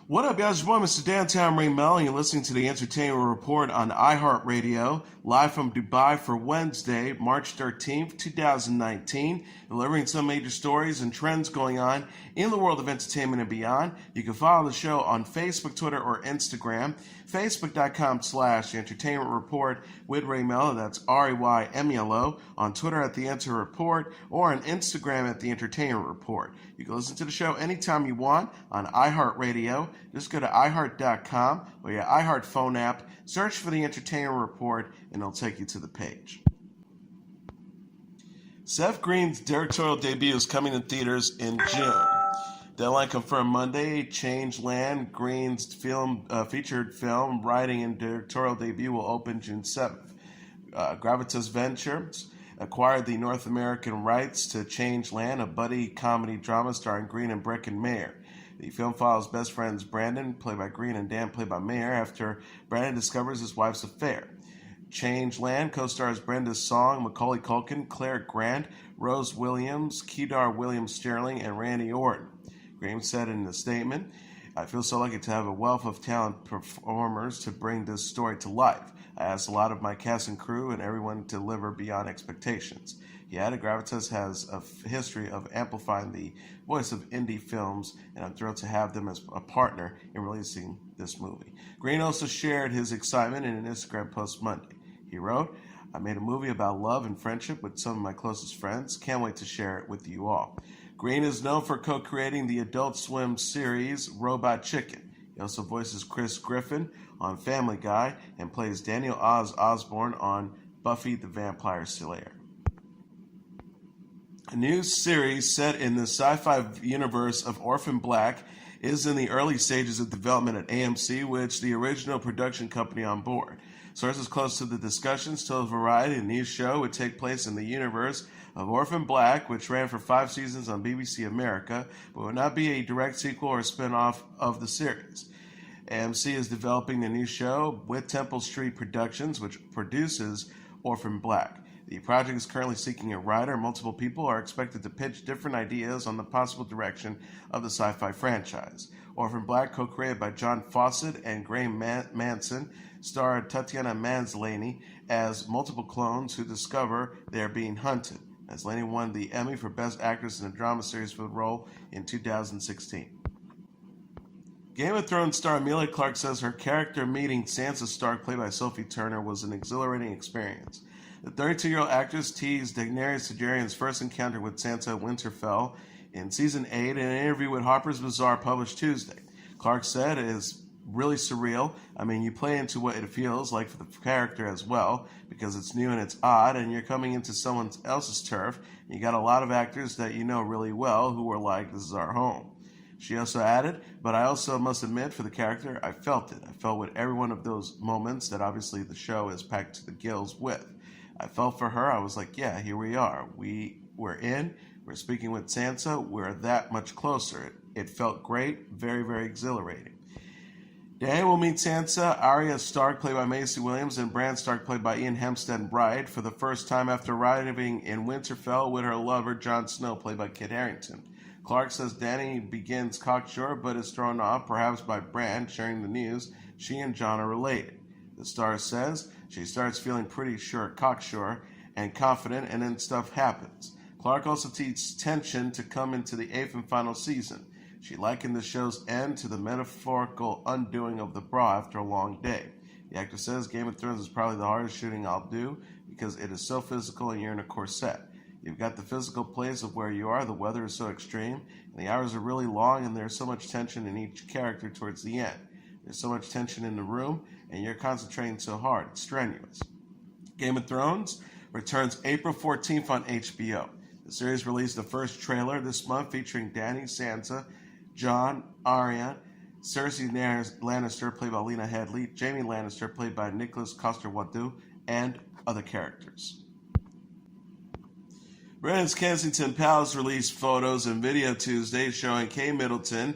What up, guys? Your boy, Mr. Downtown Ray Mel, and you're listening to the Entertainment Report on iHeartRadio, live from Dubai for Wednesday, March 13th, 2019, delivering some major stories and trends going on in the world of entertainment and beyond. You can follow the show on Facebook, Twitter, or Instagram. Facebook.com/Entertainment Report with Ray Melo, that's RAYMELO, on Twitter at The Enter Report, or on Instagram at The Entertainment Report. You can listen to the show anytime you want on iHeartRadio. Just go to iHeart.com or your iHeart phone app, search for The Entertainment Report, and it'll take you to the page. Seth Green's directorial debut is coming in theaters in June. Deadline confirmed Monday. Changeland, Green's featured film, writing and directorial debut will open June 7th. Gravitas Ventures acquired the North American rights to Changeland, a buddy comedy drama starring Green and Breckin Meyer. The film follows best friends Brandon, played by Green, and Dan, played by Meyer, after Brandon discovers his wife's affair. Changeland co-stars Brenda Song, Macaulay Culkin, Claire Grant, Rose Williams, Kedar Williams-Sterling, and Randy Orton. Green said in a statement, "I feel so lucky to have a wealth of talent performers to bring this story to life. I asked a lot of my cast and crew, and everyone to deliver beyond expectations." He added, "Gravitas has a history of amplifying the voice of indie films, and I'm thrilled to have them as a partner in releasing this movie." Green also shared his excitement in an Instagram post Monday. He wrote, "I made a movie about love and friendship with some of my closest friends. Can't wait to share it with you all." Green is known for co-creating the Adult Swim series Robot Chicken. He also voices Chris Griffin on Family Guy and plays Daniel Oz Osborne on Buffy the Vampire Slayer. A new series set in the sci-fi universe of Orphan Black is in the early stages of development at AMC, which the original production company on board. Sources close to the discussions told Variety the new show would take place in the universe of Orphan Black, which ran for 5 seasons on BBC America, but would not be a direct sequel or spin-off of the series. AMC is developing the new show with Temple Street Productions, which produces Orphan Black. The project is currently seeking a writer. Multiple people are expected to pitch different ideas on the possible direction of the sci-fi franchise. Orphan Black, co-created by John Fawcett and Graham Manson, starred Tatiana Maslany as multiple clones who discover they are being hunted. Maslany won the Emmy for Best Actress in a Drama Series for the role in 2016. Game of Thrones star Emilia Clarke says her character meeting Sansa Stark, played by Sophie Turner, was an exhilarating experience. The 32-year-old actress teased Daenerys Targaryen's first encounter with Sansa Winterfell in Season 8 in an interview with Harper's Bazaar published Tuesday. Clarke said it is really surreal. I mean, you play into what it feels like for the character as well, because it's new and it's odd, and you're coming into someone else's turf, and you got a lot of actors that you know really well who are like, this is our home. She also added, "But I also must admit, for the character, I felt it. I felt with every one of those moments that obviously the show is packed to the gills with. I felt for her. I was like, yeah, here we are. We're in. We're speaking with Sansa. We're that much closer. It felt great. Very, very exhilarating." Danny will meet Sansa, Arya Stark, played by Maisie Williams, and Bran Stark, played by Ian Hempstead Bride, for the first time after arriving in Winterfell with her lover, Jon Snow, played by Kit Harington. Clarke says Danny begins cocksure, but is thrown off, perhaps by Bran sharing the news she and Jon are related. The star says she starts feeling pretty cocksure and confident, and then stuff happens. Clarke also teaches tension to come into the 8th and final season. She likened the show's end to the metaphorical undoing of the bra after a long day. The actor says Game of Thrones is probably the hardest shooting I'll do because it is so physical and you're in a corset. You've got the physical place of where you are, the weather is so extreme, and the hours are really long, and there's so much tension in each character towards the end. There's so much tension in the room, and you're concentrating so hard. It's strenuous. Game of Thrones returns April 14th on HBO. The series released the first trailer this month featuring Dany, Sansa, Jon, Arya, Cersei Lannister, played by Lena Headey, Jaime Lannister, played by Nicholas Coster-Waldau, and other characters. Britain's Kensington Palace released photos and video Tuesday showing Kate Middleton,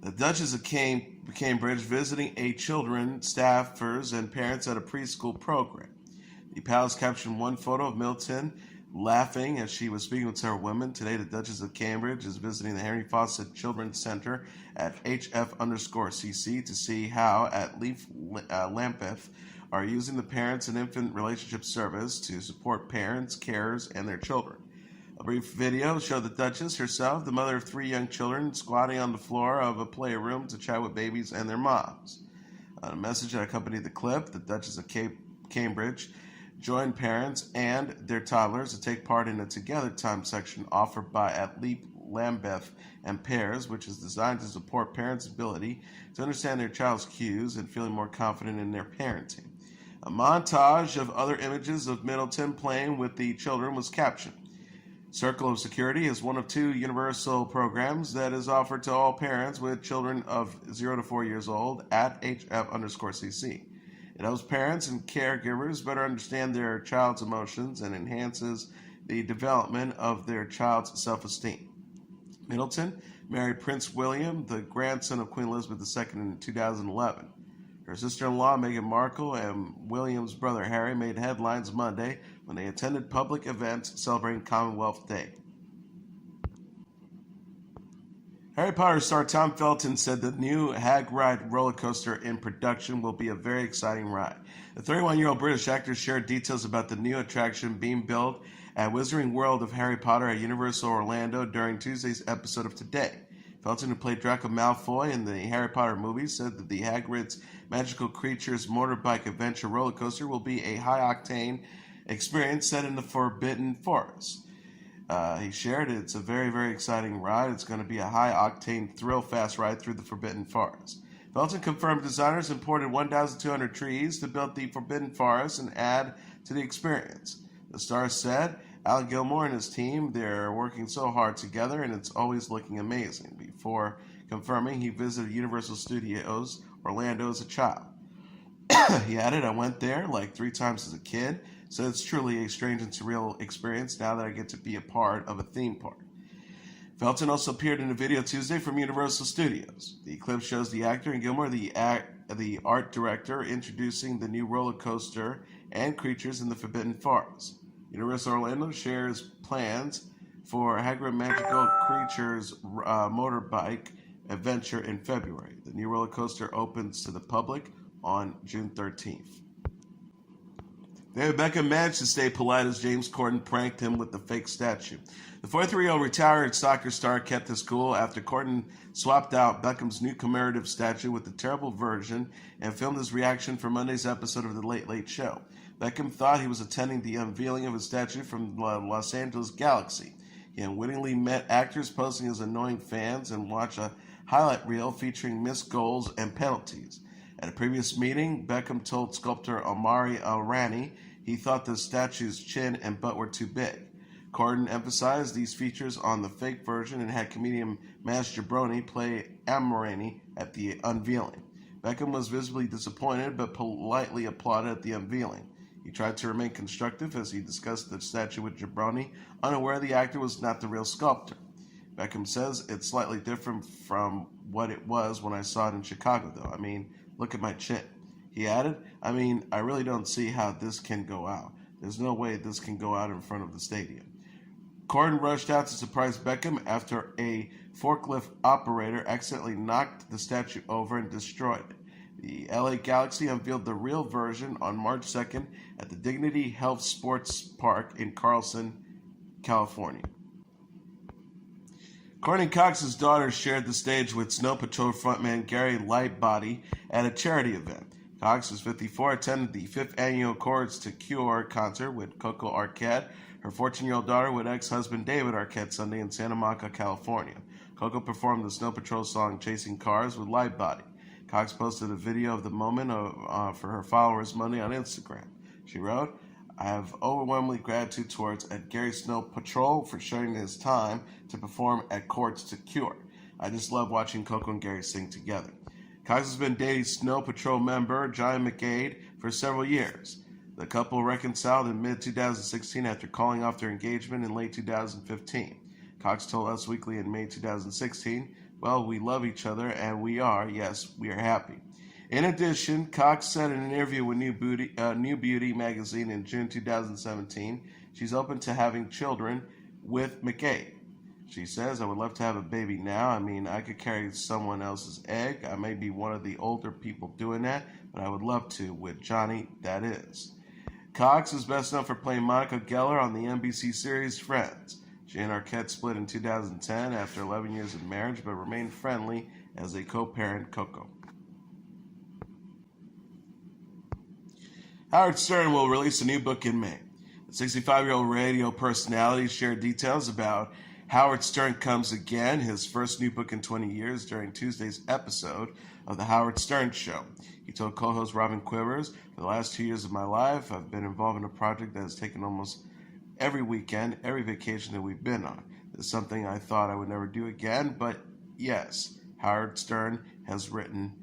the Duchess of Cambridge, visiting 8 children, staffers, and parents at a preschool program. The palace captioned one photo of Middleton laughing as she was speaking with several women. Today, the Duchess of Cambridge is visiting the Henry Fawcett Children's Center at HF_CC to see how at Leaf Lambeth are using the Parents and Infant Relationship Service to support parents, carers, and their children. A brief video showed the Duchess herself, the mother of 3 young children, squatting on the floor of a playroom to chat with babies and their moms. On a message that accompanied the clip, the Duchess of Cambridge joined parents and their toddlers to take part in a Together Time section offered by At Leap Lambeth and Pairs, which is designed to support parents' ability to understand their child's cues and feeling more confident in their parenting. A montage of other images of Middleton playing with the children was captioned. Circle of Security is one of 2 universal programs that is offered to all parents with children of 0 to 4 years old at HF_CC. It helps parents and caregivers better understand their child's emotions and enhances the development of their child's self-esteem. Middleton married Prince William, the grandson of Queen Elizabeth II, in 2011. Her sister-in-law, Meghan Markle, and William's brother, Harry, made headlines Monday when they attended public events celebrating Commonwealth Day. Harry Potter star Tom Felton said the new Hagrid roller coaster in production will be a very exciting ride. The 31-year-old British actor shared details about the new attraction being built at Wizarding World of Harry Potter at Universal Orlando during Tuesday's episode of Today. Felton, who played Draco Malfoy in the Harry Potter movies, said that the Hagrid's Magical Creatures motorbike adventure roller coaster will be a high-octane experience set in the Forbidden Forest. He shared it's a very, very exciting ride. It's going to be a high-octane, thrill-fast ride through the Forbidden Forest. Felton confirmed designers imported 1,200 trees to build the Forbidden Forest and add to the experience. The star said, Alan Gilmore and his team, they're working so hard together and it's always looking amazing. Before confirming he visited Universal Studios Orlando as a child. He added, I went there like 3 times as a kid, so it's truly a strange and surreal experience now that I get to be a part of a theme park. Felton also appeared in a video Tuesday from Universal Studios. The clip shows the actor and Gilmore, the art director, introducing the new roller coaster and creatures in the Forbidden Forest. Universal Orlando shares plans for Hagrid Magical Creatures motorbike adventure in February. The new roller coaster opens to the public on June 13th. David Beckham managed to stay polite as James Corden pranked him with the fake statue. The 43-year-old retired soccer star kept his cool after Corden swapped out Beckham's new commemorative statue with the terrible version and filmed his reaction for Monday's episode of The Late Late Show. Beckham thought he was attending the unveiling of his statue from the Los Angeles Galaxy. He unwittingly met actors posing as annoying fans and watched a highlight reel featuring missed goals and penalties. At a previous meeting, Beckham told sculptor Omari Al-Rani he thought the statue's chin and butt were too big. Corden emphasized these features on the fake version and had comedian Maz Jobrani play Al-Rani at the unveiling. Beckham was visibly disappointed but politely applauded at the unveiling. He tried to remain constructive as he discussed the statue with Jobrani, unaware the actor was not the real sculptor. Beckham says, it's slightly different from what it was when I saw it in Chicago, though. I mean, look at my chin. He added, I really don't see how this can go out. There's no way this can go out in front of the stadium. Corden rushed out to surprise Beckham after a forklift operator accidentally knocked the statue over and destroyed it. The LA Galaxy unveiled the real version on March 2nd at the Dignity Health Sports Park in Carlson, California. Courtney Cox's daughter shared the stage with Snow Patrol frontman Gary Lightbody at a charity event. Cox, who's 54, attended the 5th annual Chords to Cure concert with Coco Arquette, her 14-year-old daughter with ex-husband David Arquette Sunday in Santa Monica, California. Coco performed the Snow Patrol song Chasing Cars with Lightbody. Cox posted a video of the moment for her followers Monday on Instagram. She wrote, I have overwhelmingly gratitude towards Gary Snow Patrol for sharing his time to perform at Chords to Cure. I just love watching Coco and Gary sing together. Cox has been dating Snow Patrol member John McGade for several years. The couple reconciled in mid-2016 after calling off their engagement in late 2015. Cox told Us Weekly in May 2016, well, we love each other and we are happy. In addition, Cox said in an interview with New Beauty magazine in June 2017, she's open to having children with McCabe. She says, I would love to have a baby now. I mean, I could carry someone else's egg. I may be one of the older people doing that, but I would love to, with Johnny, that is. Cox is best known for playing Monica Geller on the NBC series Friends. She and Arquette split in 2010 after 11 years of marriage, but remained friendly as they co-parent Coco. Howard Stern will release a new book in May. The 65-year-old radio personality shared details about Howard Stern Comes Again, his first new book in 20 years, during Tuesday's episode of The Howard Stern Show. He told co-host Robin Quivers, for the last 2 years of my life, I've been involved in a project that has taken almost every weekend, every vacation that we've been on. This is something I thought I would never do again, but yes, Howard Stern has written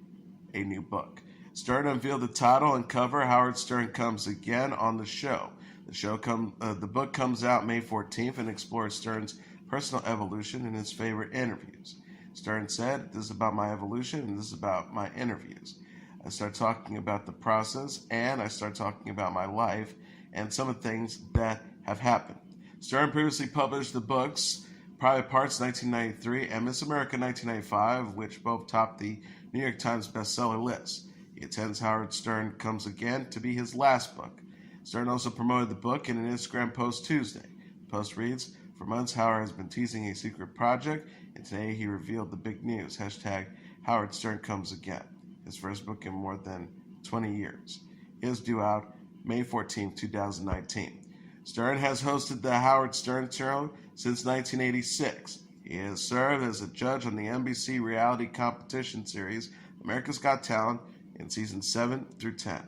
a new book. Stern unveiled the title and cover, Howard Stern Comes Again, on the show. The book comes out May 14th and explores Stern's personal evolution in his favorite interviews. Stern said, this is about my evolution and this is about my interviews. I start talking about the process and I start talking about my life and some of the things that have happened. Stern previously published the books Private Parts 1993 and Miss America 1995, which both topped the New York Times bestseller list. He intends Howard Stern Comes Again to be his last book. Stern also promoted the book in an Instagram post Tuesday. The post reads, for months, Howard has been teasing a secret project, and today he revealed the big news, hashtag Howard Stern Comes Again, his first book in more than 20 years. It is due out May 14, 2019. Stern has hosted the Howard Stern Show since 1986. He has served as a judge on the NBC reality competition series America's Got Talent in seasons 7 through 10.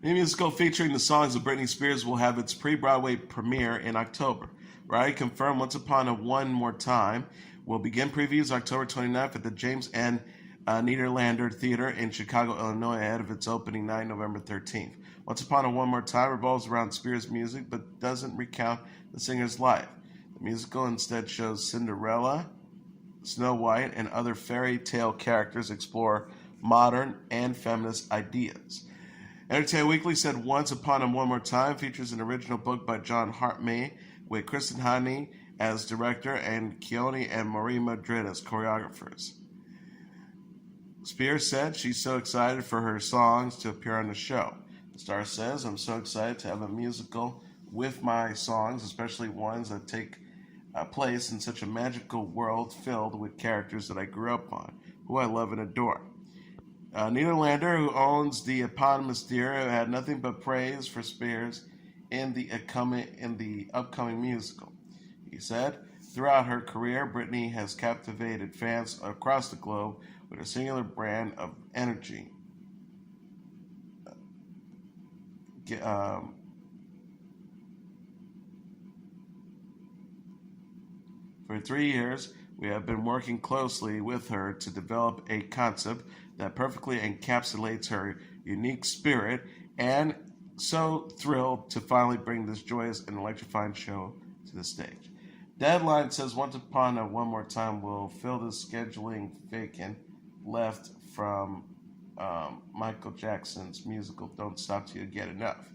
The musical featuring the songs of Britney Spears will have its pre-Broadway premiere in October. Variety confirmed Once Upon a One More Time will begin previews October 29th at the James N. Nederlander Theater in Chicago, Illinois, ahead of its opening night, November 13th. Once Upon a One More Time revolves around Spears' music but doesn't recount the singer's life. The musical instead shows Cinderella, Snow White, and other fairy tale characters explore modern and feminist ideas. Entertainment Weekly said Once Upon a One More Time features an original book by John Hartman with Kristen Haney as director and Keone and Marie Madrid as choreographers. Spears said she's so excited for her songs to appear on the show. The star says, I'm so excited to have a musical with my songs, especially ones that take place in such a magical world filled with characters that I grew up on, who I love and adore. Nederlander, who owns the eponymous theater, had nothing but praise for Spears in the upcoming musical. He said, throughout her career, Britney has captivated fans across the globe with a singular brand of energy. For 3 years, we have been working closely with her to develop a concept that perfectly encapsulates her unique spirit, and so thrilled to finally bring this joyous and electrifying show to the stage. Deadline says Once Upon a One More Time will fill the scheduling vacant left from Michael Jackson's musical Don't Stop Till You Get Enough.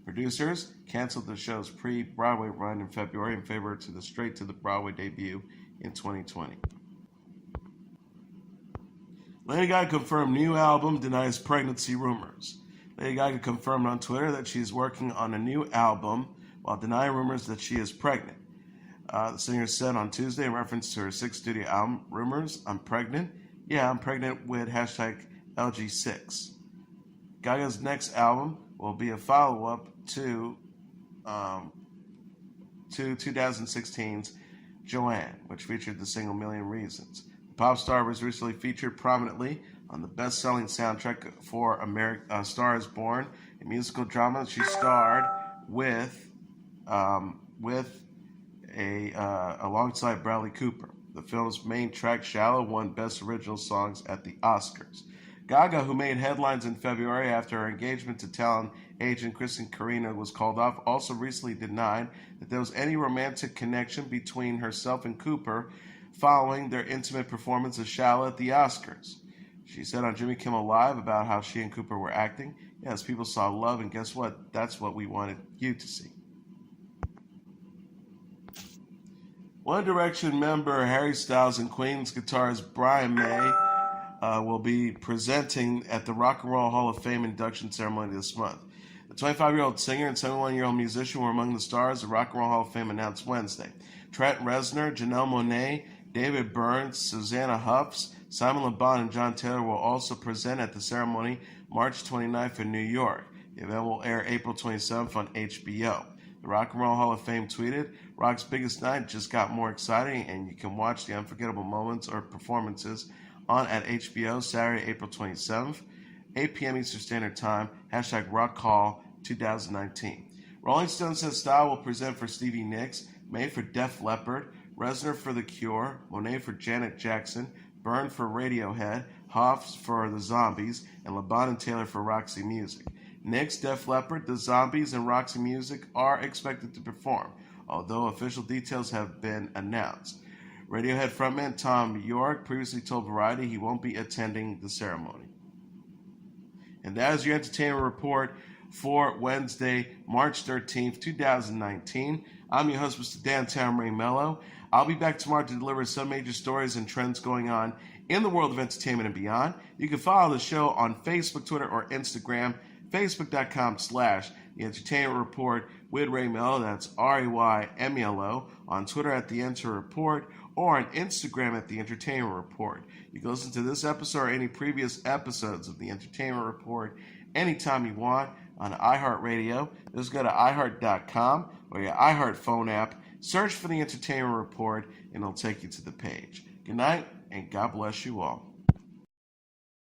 Producers canceled the show's pre-Broadway run in February in favor to the straight-to-the-Broadway debut in 2020. Lady Gaga confirmed new album denies pregnancy rumors. Lady Gaga confirmed on Twitter that she is working on a new album while denying rumors that she is pregnant. The singer said on Tuesday in reference to her sixth studio album, rumors, I'm pregnant? Yeah, I'm pregnant with hashtag LG6. Gaga's next album will be a follow-up to 2016's Joanne, which featured the single Million Reasons. The pop star was recently featured prominently on the best-selling soundtrack for A Star Is Born, a musical drama she starred alongside Bradley Cooper. The film's main track, Shallow, won Best Original Songs at the Oscars. Gaga, who made headlines in February after her engagement to talent agent Kristen Carino was called off, also recently denied that there was any romantic connection between herself and Cooper following their intimate performance of Shallow at the Oscars. She said on Jimmy Kimmel Live about how she and Cooper were acting, Yes, people saw love, and guess what? That's what we wanted you to see. One Direction member Harry Styles and Queen's guitarist Brian May will be presenting at the Rock and Roll Hall of Fame induction ceremony this month. The 25-year-old singer and 71-year-old musician were among the stars the Rock and Roll Hall of Fame announced Wednesday. Trent Reznor, Janelle Monáe, David Byrne, Susanna Huffs, Simon Le Bon, and John Taylor will also present at the ceremony March 29th in New York. The event will air April 27th on HBO. The Rock and Roll Hall of Fame tweeted, "Rock's biggest night just got more exciting, and you can watch the unforgettable moments or performances on at HBO Saturday, April 27th, 8 p.m. Eastern Standard Time, hashtag Rock Hall 2019. Rolling Stone says Style will present for Stevie Nicks, May for Def Leppard, Reznor for The Cure, Monáe for Janet Jackson, Byrne for Radiohead, Hoffs for The Zombies, and Le Bon and Taylor for Roxy Music. Nicks, Def Leppard, The Zombies, and Roxy Music are expected to perform, although official details have been announced. Radiohead frontman Tom York previously told Variety he won't be attending the ceremony. And that is your entertainment report for Wednesday, March 13th, 2019. I'm your host, Mr. Downtown Ray Mello. I'll be back tomorrow to deliver some major stories and trends going on in the world of entertainment and beyond. You can follow the show on Facebook, Twitter, or Instagram. Facebook.com/The Entertainment Report with Ray Mello. That's RAYMELO. On Twitter at The Enter Report, or on Instagram at The Entertainment Report. You can listen to this episode or any previous episodes of The Entertainment Report anytime you want on iHeartRadio. Just go to iHeart.com or your iHeart phone app. Search for The Entertainment Report, and it'll take you to the page. Good night, and God bless you all.